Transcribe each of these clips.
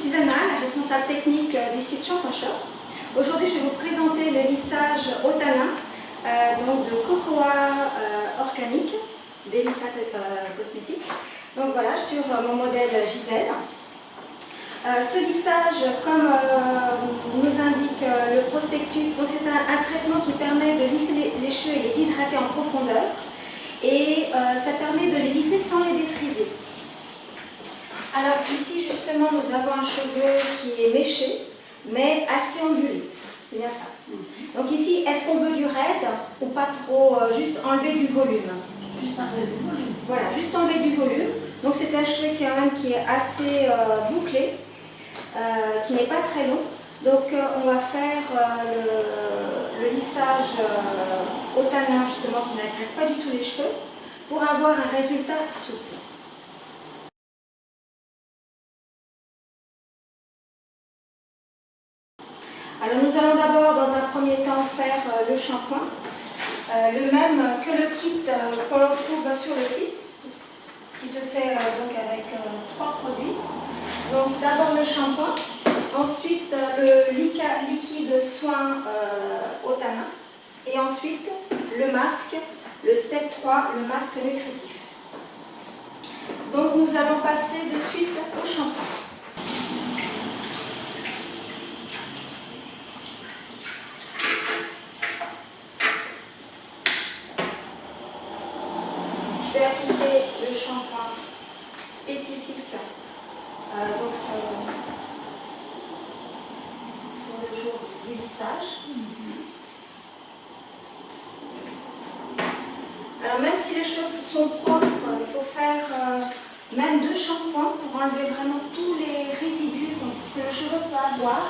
suis Anna, la responsable technique du site Shampoing Shop. Aujourd'hui, je vais vous présenter le lissage au tanin, donc de cocoa organique, d'Elissa Cosmétiques. Donc voilà, sur mon modèle Gisèle. Ce lissage, comme nous indique le prospectus, c'est un traitement qui permet de lisser les cheveux et les hydrater en profondeur. Et ça permet de les lisser sans les défriser. Alors ici justement nous avons un cheveu qui est méché mais assez ondulé, c'est bien ça. Donc ici est-ce qu'on veut du raide ou pas trop, juste enlever du volume? Juste enlever du volume. Voilà, juste enlever du volume. Donc c'est un cheveu qui est assez bouclé, qui n'est pas très long. Donc on va faire le lissage au tanin justement qui n'agresse pas du tout les cheveux pour avoir un résultat souple. Alors nous allons d'abord dans un premier temps faire le shampoing, le même que le kit qu'on retrouve sur le site, qui se fait donc avec 3 produits. Donc d'abord le shampoing, ensuite le liquide soin au tanin et ensuite le masque, le step 3, le masque nutritif. Donc nous allons passer de suite au shampoing. Je vais appliquer le shampoing spécifique pour le jour du lissage. Alors même si les cheveux sont propres, il faut faire même 2 shampoings pour enlever vraiment tous les résidus que le cheveu peut avoir,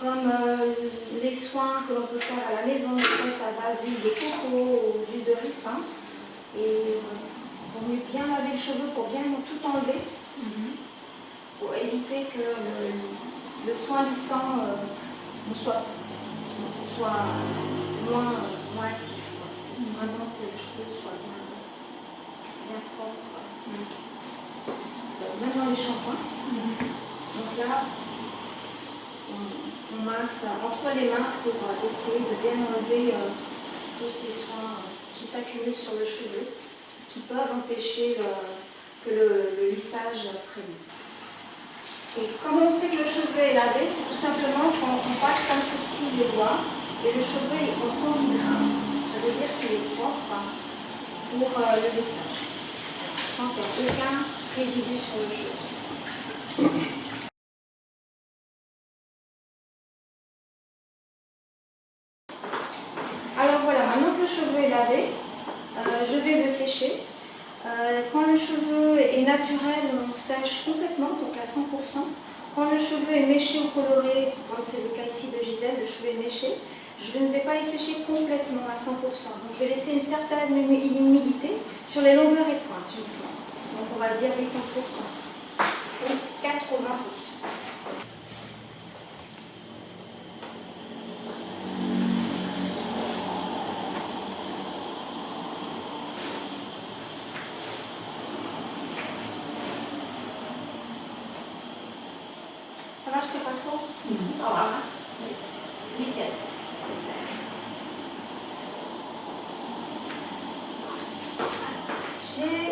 comme les soins que l'on peut faire à la maison, à base d'huile de coco ou d'huile de ricin. Et il vaut mieux bien laver le cheveu pour bien tout enlever, pour éviter que le soin lissant soit moins actif. Vraiment que le cheveu soit bien propre. Même dans les shampoings. Donc là, on masse entre les mains pour essayer de bien enlever tous ces soins qui s'accumulent sur le cheveu, qui peuvent empêcher que le lissage prenne. Et comme on sait que le cheveu est lavé, c'est tout simplement qu'on passe comme ceci les doigts et le cheveu, on sent qu'il grince. Ça veut dire qu'il est propre pour le lissage. Sans qu'il n'y ait aucun résidu sur le cheveu. Alors voilà, maintenant que le cheveu est lavé, je vais le sécher. Quand le cheveu est naturel, on sèche complètement, donc à 100%. Quand le cheveu est méché ou coloré, comme c'est le cas ici de Gisèle, le cheveu est méché, je ne vais pas les sécher complètement à 100%. Donc je vais laisser une certaine humidité sur les longueurs et pointes uniquement. Donc on va dire 80%. Donc 80%. Ça va, je t'ai pas trop? Ça va. Oui. Nickel. Super. Sécher.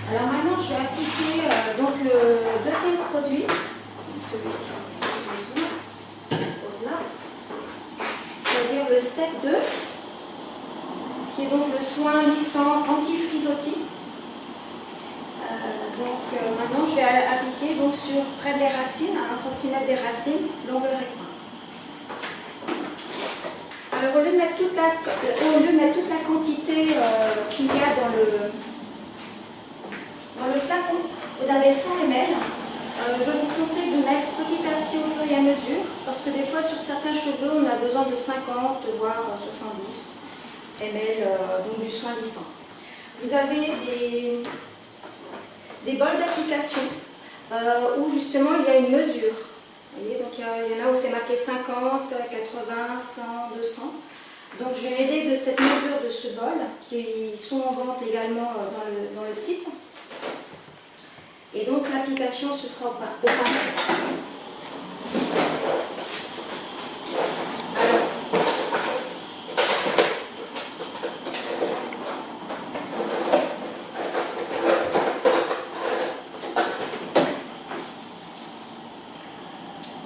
Alors maintenant, je vais appliquer donc le deuxième produit, celui-ci, pose là, c'est-à-dire le step 2, qui est donc le soin lissant anti-frisottis. Maintenant, je vais appliquer donc sur près des racines, à 1 cm des racines, longueur et pointe. Alors au lieu de mettre toute la quantité qu'il y a dans le flacon, vous avez 100 ml. Je vous conseille de mettre petit à petit au fur et à mesure, parce que des fois sur certains cheveux, on a besoin de 50 voire 70 ml donc du soin lissant. Vous avez des bols d'application où justement il y a une mesure. Vous voyez, donc il y en a où c'est marqué 50, 80, 100, 200. Donc je vais m'aider de cette mesure de ce bol qui sont en vente également dans le site. Et donc l'application se fera au pinceau.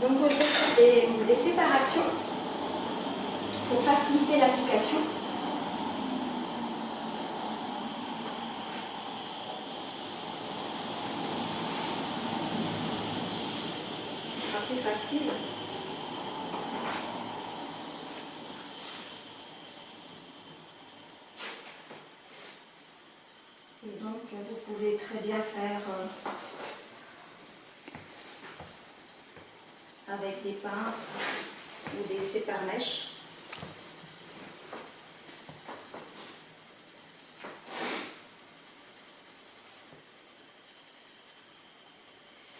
Donc on fait des séparations pour faciliter l'application. Ce sera plus facile. Et donc vous pouvez très bien faire avec des pinces ou des sépare-mèches.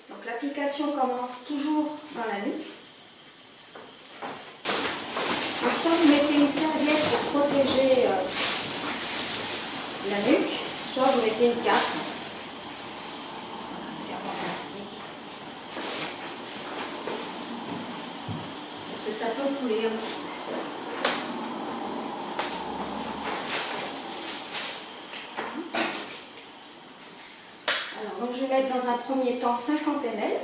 Donc l'application commence toujours dans la nuque. Donc soit vous mettez une serviette pour protéger la nuque, soit vous mettez une cape. Voilà, une cape en plastique. Parce que ça peut couler un petit peu. Alors, donc je vais mettre dans un premier temps 50 ml.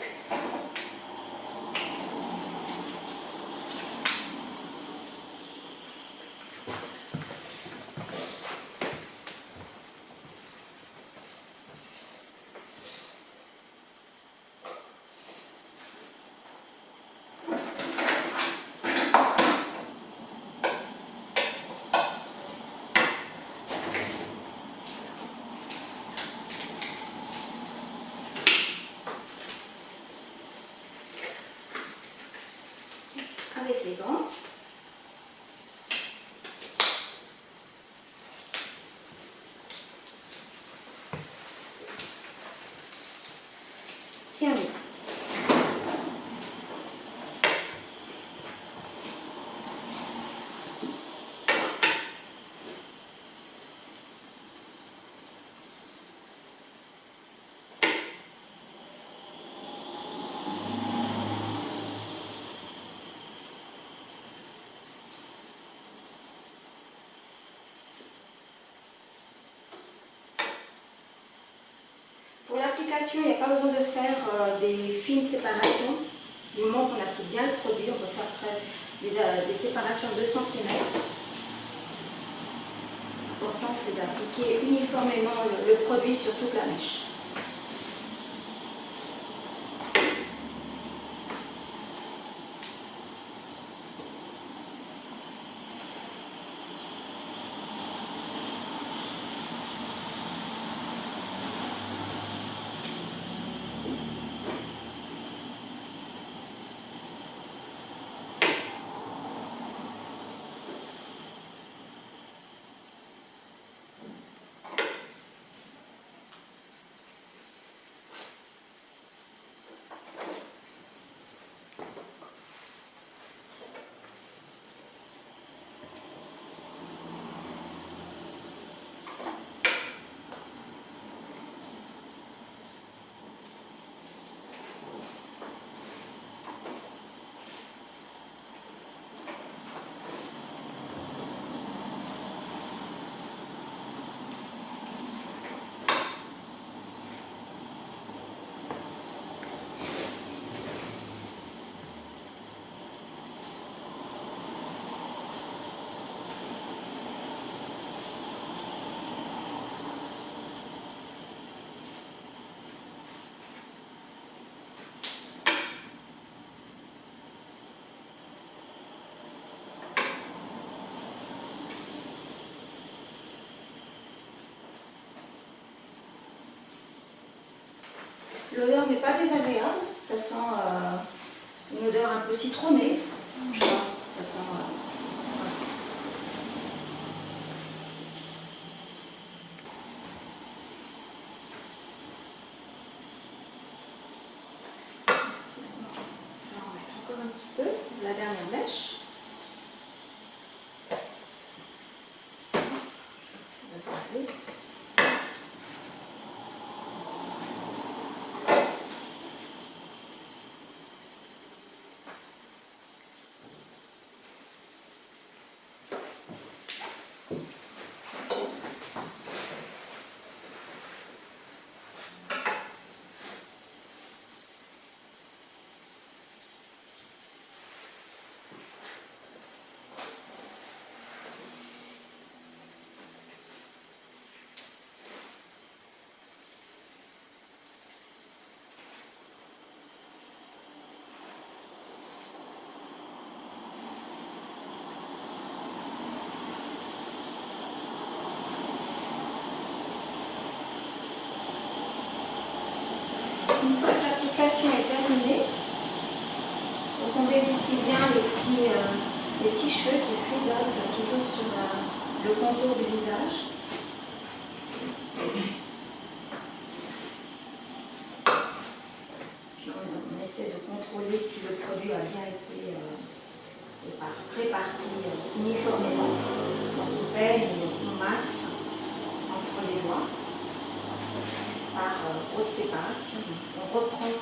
Avec les gants. Et on y va. Pour l'application, il n'y a pas besoin de faire des fines séparations. Du moment qu'on applique bien le produit, on peut faire des séparations de 2 cm. L'important, c'est d'appliquer uniformément le produit sur toute la mèche. L'odeur n'est pas désagréable, ça sent une odeur un peu citronnée. Je sais pas, ça sent, voilà. petit peu la dernière mèche. Ça va aller. Une fois que l'application est terminée, donc on vérifie bien les petits cheveux qui frisottent toujours sur le contour du visage. Puis on essaie de contrôler si le produit a bien été réparti uniformément. Donc on peigne, on masse entre les doigts. Par grosse séparation. On reprend donc,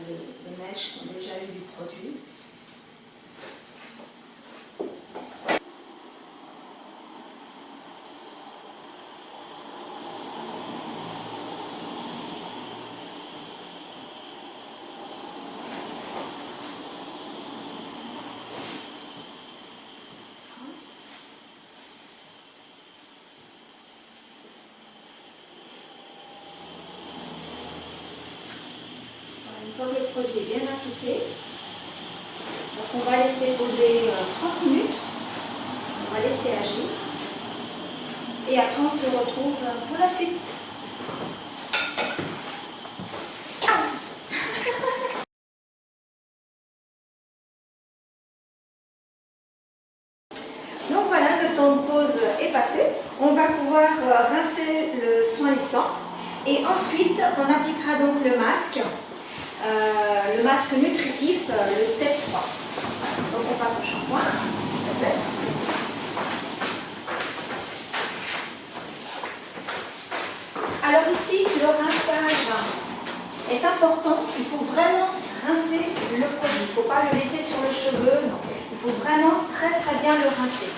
les mèches qui ont déjà eu du produit. Une fois que le produit est bien appliqué, donc on va laisser poser 30 minutes, on va laisser agir et après on se retrouve pour la suite. Donc voilà, le temps de pause est passé. On va pouvoir rincer le soin lissant et ensuite on appliquera donc le masque nutritif, le step 3. Donc on passe au shampoing, s'il te plaît. Alors ici, le rinçage est important. Il faut vraiment rincer le produit. Il ne faut pas le laisser sur le cheveu. Non. Il faut vraiment très très bien le rincer.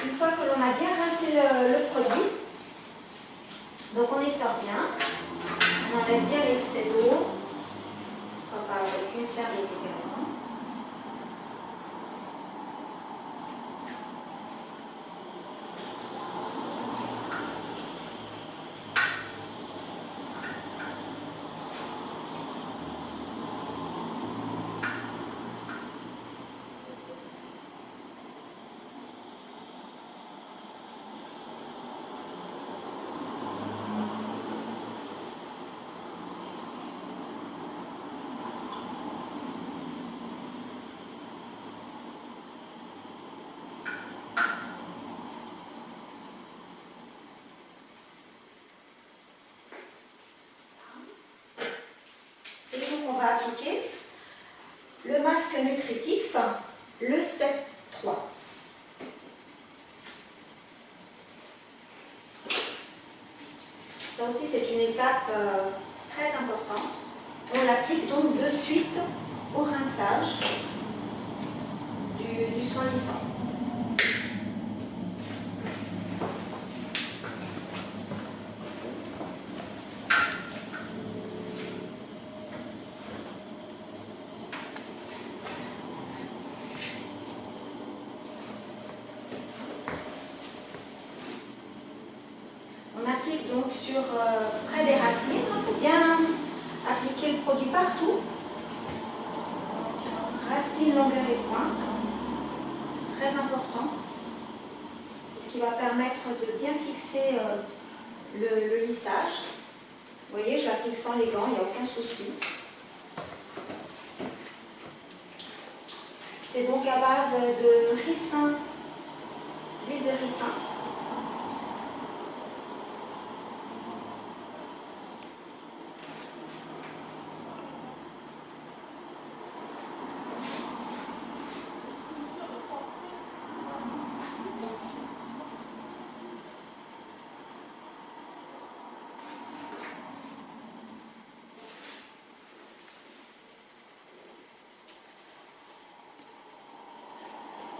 Une fois que l'on a bien rincé le produit, donc on essore bien, on enlève bien l'excès d'eau, avec une serviette également. On va appliquer le masque nutritif, le step 3. Ça aussi c'est une étape très importante. On l'applique donc de suite au rinçage du soin lissant. On applique donc sur près des racines. Il faut bien appliquer le produit partout. Racines, longueur et pointe. Très important. C'est ce qui va permettre de bien fixer le lissage. Vous voyez, je l'applique sans les gants, il n'y a aucun souci. C'est donc à base de ricin, d'huile de ricin.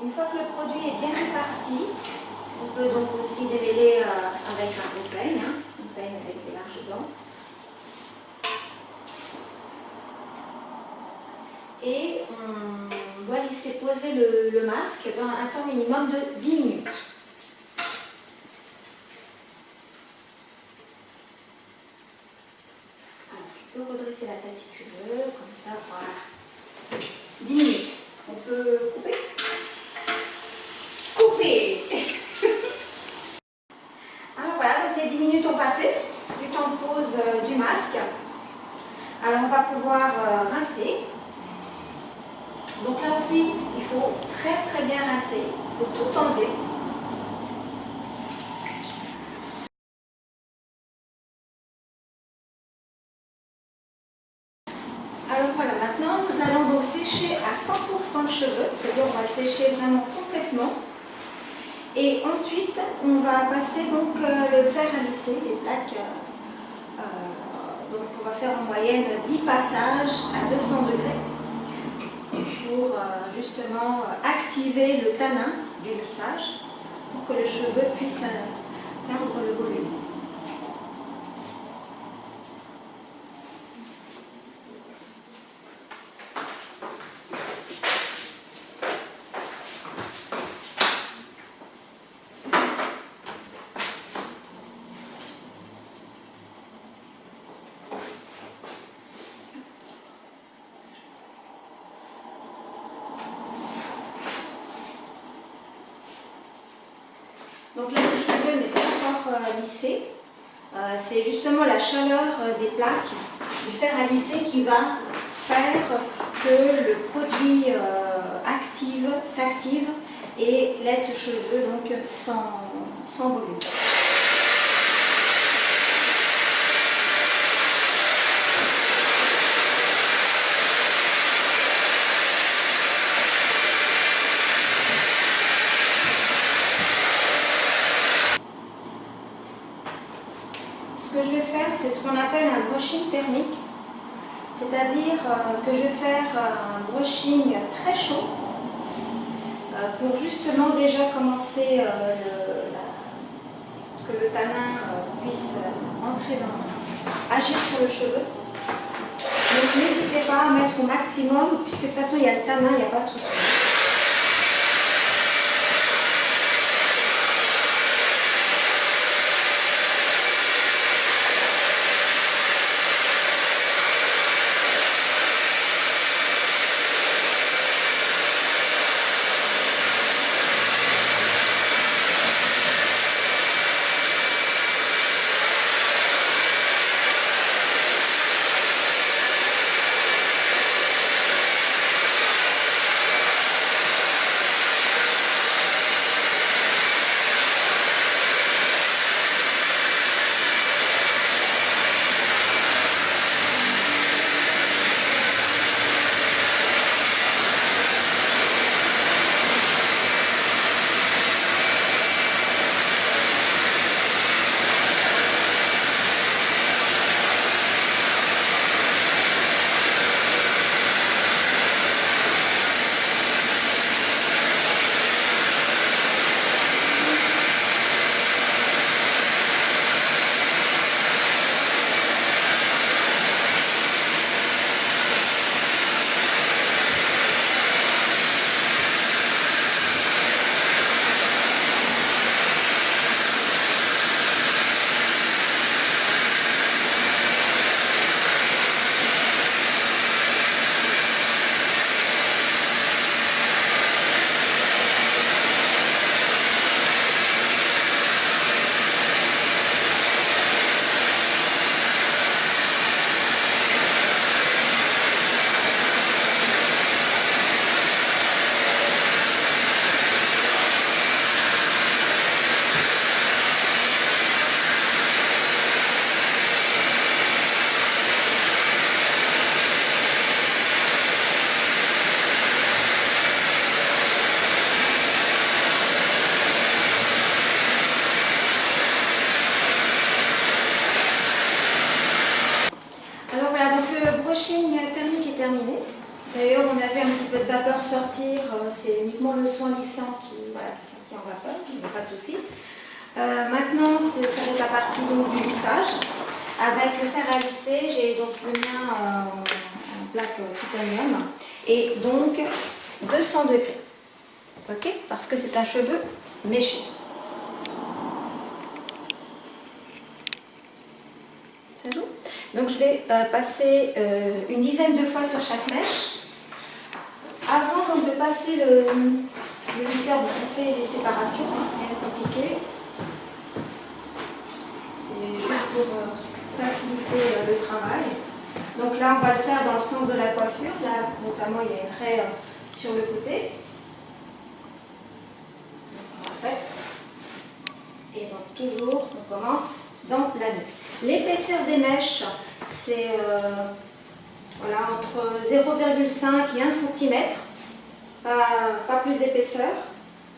Une fois que le produit est bien réparti, on peut donc aussi démêler avec un peigne, un peigne avec des larges dents. Et on doit laisser poser le masque dans un temps minimum de 10 minutes. Alors, tu peux redresser la tête si tu veux, comme ça, voilà. 10 minutes. On peut couper? Couper! Alors voilà, donc les 10 minutes ont passé du temps de pause du masque. Alors on va pouvoir rincer. Donc là aussi, il faut très bien rincer, il faut tout enlever. Alors voilà, maintenant nous allons donc sécher à 100% le cheveu, c'est-à-dire on va le sécher vraiment complètement. Et ensuite, on va passer donc le fer à lisser, les plaques. Donc on va faire en moyenne 10 passages à 200 degrés. Pour justement activer le tanin du lissage pour que le cheveu puisse perdre le volume. Donc là, le cheveu n'est pas encore lissé. C'est justement la chaleur des plaques du fer à lisser qui va faire que le produit s'active et laisse le cheveu donc sans volume. Ce que je vais faire, c'est ce qu'on appelle un brushing thermique, c'est-à-dire que je vais faire un brushing très chaud pour justement déjà commencer que le tanin puisse agir sur le cheveu. Donc n'hésitez pas à mettre au maximum, puisque de toute façon il y a le tanin, il n'y a pas de souci. vapeur sortir, c'est uniquement le soin lissant qui, voilà, qui est sorti en vapeur, il n'y a pas de souci. Maintenant, ça va être la partie donc, du lissage. Avec le fer à lisser, j'ai donc le mien en plaque titanium et donc 200 degrés. Ok, parce que c'est un cheveu méché. Ça joue. Donc je vais passer une dizaine de fois sur chaque mèche. Avant donc, de passer le lisseur, on fait les séparations, hein, rien de compliqué. C'est juste pour faciliter le travail. Donc là, on va le faire dans le sens de la coiffure. Là, notamment, il y a une raie sur le côté. Donc, parfait. Et donc, toujours, on commence dans la nuque. L'épaisseur des mèches, c'est voilà, entre 0,5 et 1 cm. Pas plus d'épaisseur.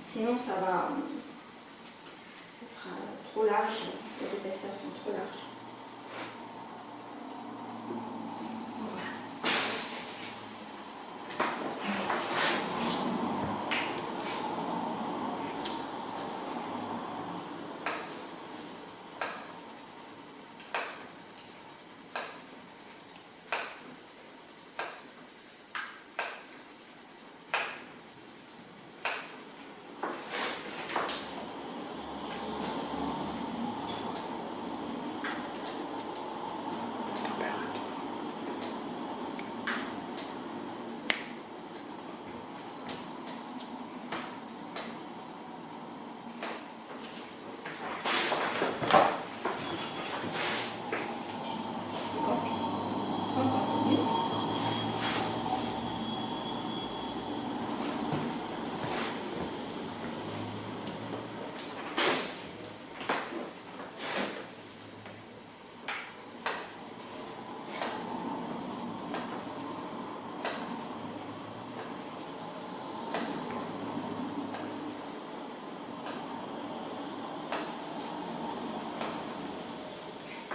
Sinon, ça sera trop large. Les épaisseurs sont trop larges.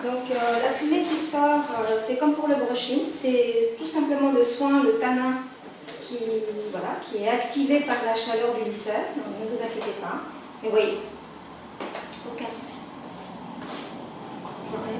Donc la fumée qui sort, c'est comme pour le brushing, c'est tout simplement le soin, le tanin qui, voilà, qui est activé par la chaleur du lisseur, donc ne vous inquiétez pas. Mais vous voyez, aucun souci. J'aurai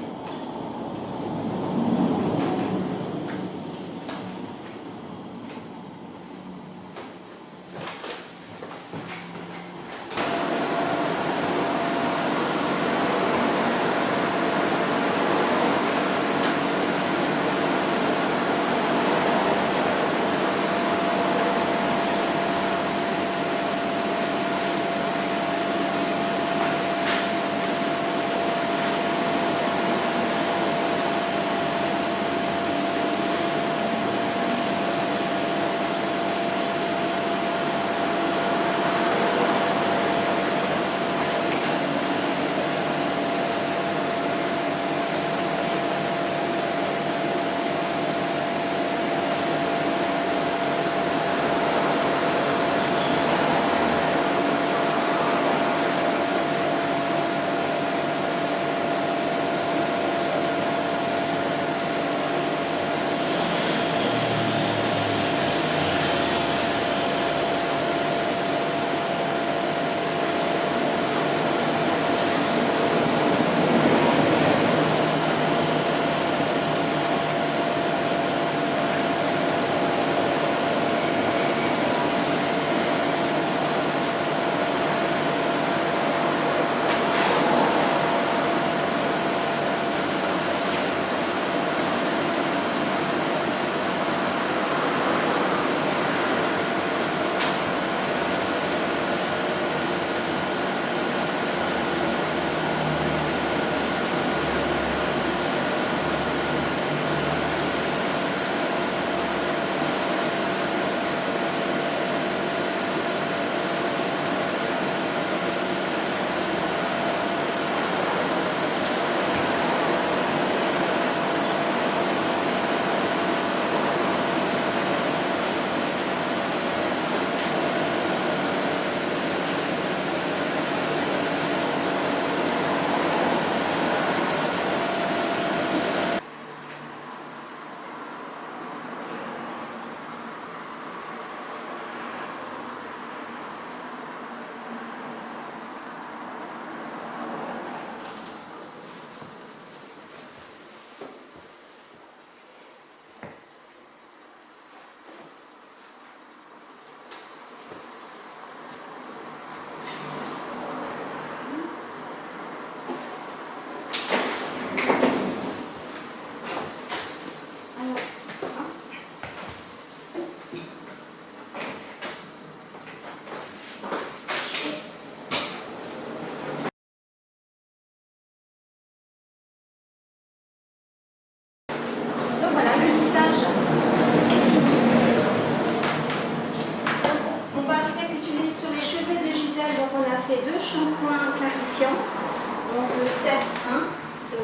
Donc le step 1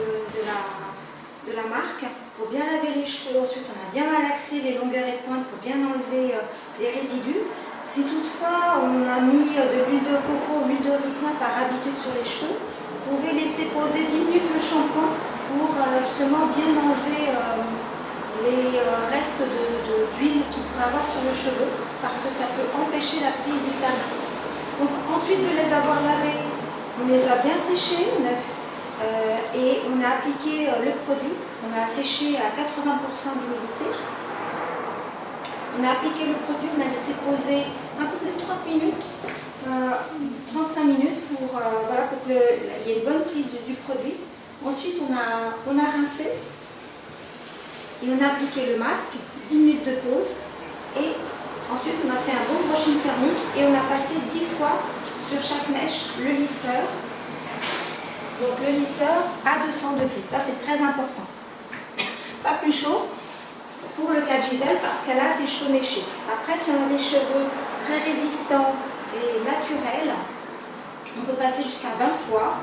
de la marque, pour bien laver les cheveux. Ensuite, on a bien malaxé les longueurs et pointes pour bien enlever les résidus. Si toutefois on a mis de l'huile de coco ou l'huile de ricin par habitude sur les cheveux, vous pouvez laisser poser 10 minutes le shampoing pour justement bien enlever les restes d'huile qu'il pourrait avoir sur le cheveu, parce que ça peut empêcher la prise du tanin. Donc ensuite de les avoir lavés, on les a bien séchés, neufs, et on a appliqué le produit. On a séché à 80% d'humidité. On a appliqué le produit, on a laissé poser un peu plus de 30 minutes, 35 minutes pour, voilà, pour qu'il y ait une bonne prise du produit. Ensuite, on a rincé et on a appliqué le masque, 10 minutes de pause. Et ensuite, on a fait un bon brushing thermique et on a passé 10 fois sur chaque mèche le lisseur. Donc le lisseur à 200 degrés, ça c'est très important. Pas plus chaud pour le cas de Gisèle parce qu'elle a des cheveux méchés. Après, si on a des cheveux très résistants et naturels, on peut passer jusqu'à 20 fois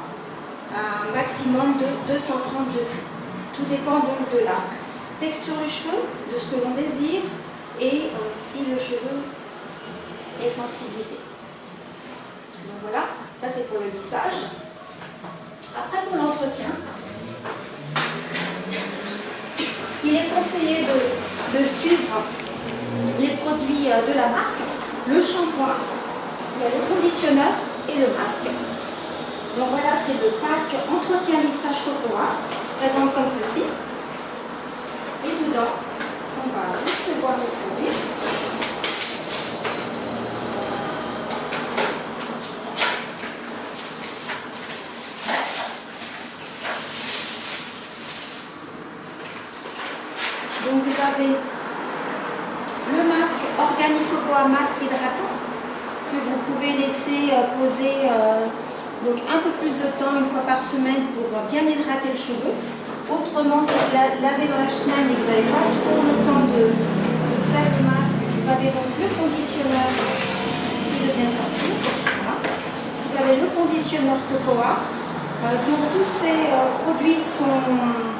à un maximum de 230 degrés. Tout dépend donc de la texture du cheveu, de ce que l'on désire et si le cheveu est sensibilisé. Donc voilà, ça c'est pour le lissage. Après, pour l'entretien, il est conseillé de suivre les produits de la marque, le shampoing, il y a le conditionneur et le masque. Donc voilà, c'est le pack entretien lissage cocoa, qui se présente comme ceci. Et dedans, on va juste voir le produit. Donc vous avez le masque Organic Cocoa masque hydratant que vous pouvez laisser poser donc un peu plus de temps, une fois par semaine, pour bien hydrater le cheveu. Autrement, si vous lavez dans la semaine et que vous n'avez pas trop le temps de faire le masque, vous avez donc le conditionneur, s'il est bien sorti. Voilà. Vous avez le conditionneur Cocoa. Donc tous ces produits sont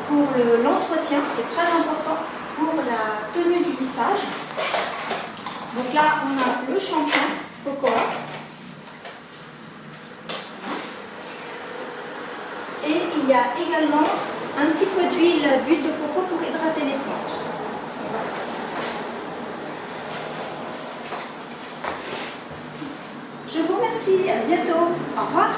pour l'entretien, c'est très important pour la tenue du lissage. Donc là, on a le shampoing Cocoa. Et il y a également un petit peu d'huile de coco pour hydrater les plantes. Voilà. Je vous remercie, à bientôt, au revoir.